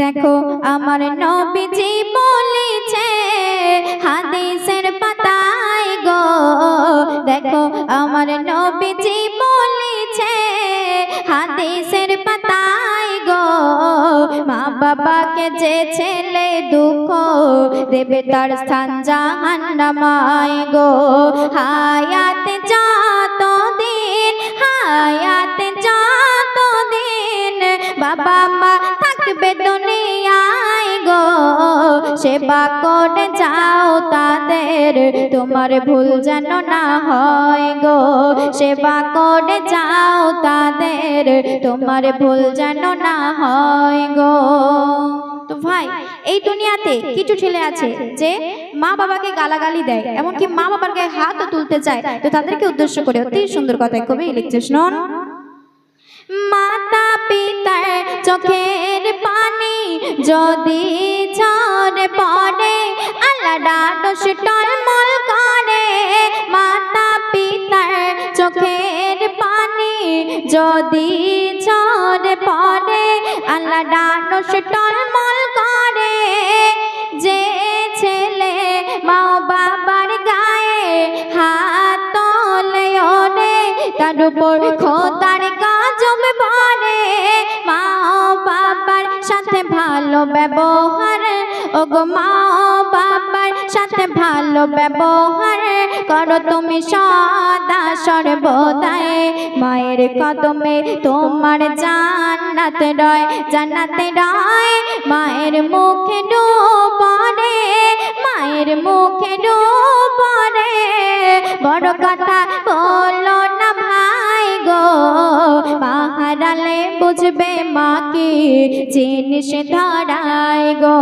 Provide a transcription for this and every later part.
দেখো আমার নবীজি বলেছে হাদিসের পাতায় গো, দেখো আমার নবীজি বলেছে হাদিসের পাতায় গো, মা বাবাকে যে ছেলে দুঃখ দেবে তার স্থান জাহান্নামায় গো। হায়াতে যতদিন, হায়াতে যতদিন বাবা মা থাকবে দুনিয়ায় গো, সেবা করে যাও তাদের তোমার ভুল যেন না হয় গো, সেবা করে যাও তাদের তোমার ভুল যেন না হয় গো। তো ভাই এই দুনিয়াতে কিছু ছেলে আছে যে মা বাবাকে গালাগালি দেয়, এমনকি মা বাবার গায়ে হাতও তুলতে চায়। তো তাদেরকে উদ্দেশ্য করে অতি সুন্দর কথায় কবি লিখছে, শুনুন। মাতা পিতার চোখের পানি যদি ঝরে পড়ে আলাদা দোষ টলমল করে, মাতা পিতার চোখের পানি যদি ঝরে পড়ে আলাদা দোষ টলমল করে, যে ছেলে মা বাবার গায়ে হাত তোলে ওরে তার উপর খোদার গজব পড়ে। মা বাবার সাথে ভালো ব্যবহার, ওগো মা বাবার সাথে ভালো ব্যবহার করো তুমি সদা সর্বদাই, মায়ের কদমে তোমার জান্নাত রয়, জান্নাত রয়। মায়ের মুখে ডুব পড়ে, মায়ের মুখে ডুব পড়ে, বড় কথা বলো না ভাই গো, মা হারালে বুঝবে মা কি জিনিস ধরায় গো,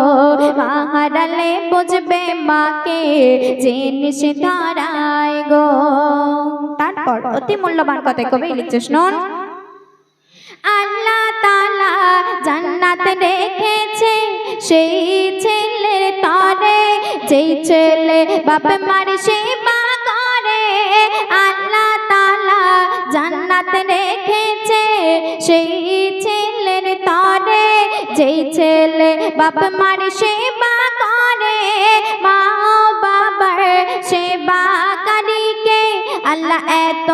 মা হারালে বুঝবে মাকে জিনিস ধরায় গো। তারপর অতি মূল্যবান কথা কবি লিখছে, শুনুন। আল্লাহ তাআলা জান্নাত রেখেছে সেই ছেলের তরে, যেই ছেলে বাপ মার সেবা করে। আল্লাহ তাআলা জান্নাত রেখেছে সেই ছেলের তরে, যেই ছেলে বাপ মার সেবা করে। মা বাবার সেবাকারীকে আল্লাহ এত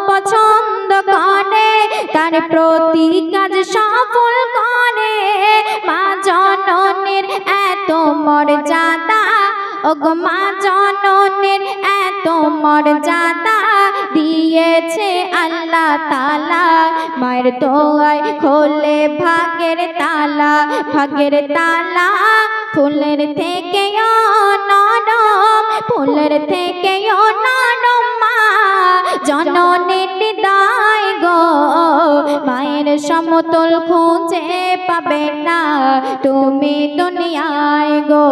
পছন্দ করে, তার প্রতি কাজ সফল করে। মা জননীর এত মর্যাদা, ওগো মা জননীর এত মর্যাদা দিয়েছে আল্লাহ তাআলা, মায়ের দোয়ায় খোলে ভাগের তালা, ভাগের তালা। ফুলের থেকেও নরম, ফুলের থেকেও নরম মা জননীর হৃদয় গো, মায়ের সমতল খুঁজে পাবে না তুমি দুনিয়ায় গো,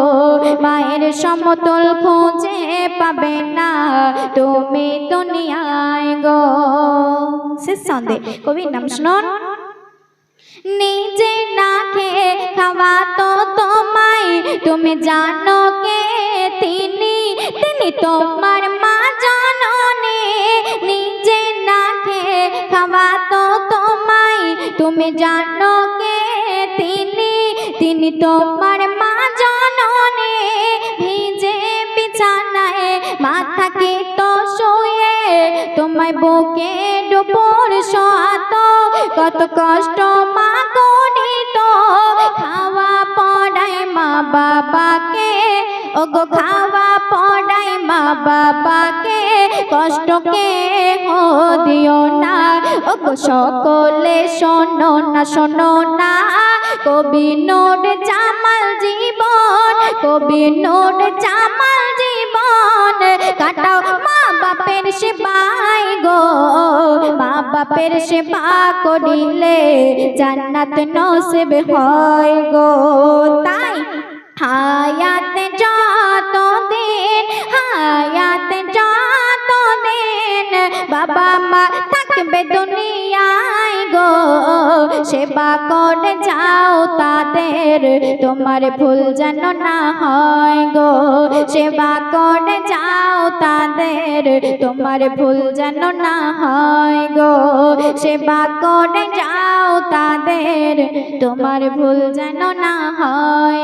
মায়ের সমতল খুঁজে পাবে না তুমি দুনিয়ায় গো। শেষ ছন্দে কবির নাম শুনুন। নিজে না খেয়ে খাওয়াতো তোমায়, তুমি জানো কে তিনি, তিনি তোমার মা জননী। নিজে না খেয়ে খাওয়াতো তোমায়, তুমি জানো কে তিনি, তিনি তোমার মা জননী। ভিজে বিছানায় মাথা কি তো শুয়ে তোমায় বুকে ডুবর শোয়াতো, কত কষ্ট মা করিত খাওয়া পড়ায় মা বাবাকে, ওগো খাওয়া পড়ায় মা বাবাকে, কষ্টকে দিও না। ওগো সকলে শোনো না, শোনো না, কবি নূর জামাল জীবন, কবি নূর জামাল জীবন কাটাও মা বাপের সেবায় গো, মা বাপের সেবা করিলে জান্নাত নসিব হয় গো। তাই হায়াতে যতদিন, হায়াতে যতদিন বাবা মা থাকবে দুনিয়ায় গো, সেবা করে যাও তাদের তোমার ভুল যেন না হয় গো সেবা করে যাও তাদের তোমার ভুল যেন না হয় গো সেবা করে যাও তাদের তোমার ভুল যেন না হয়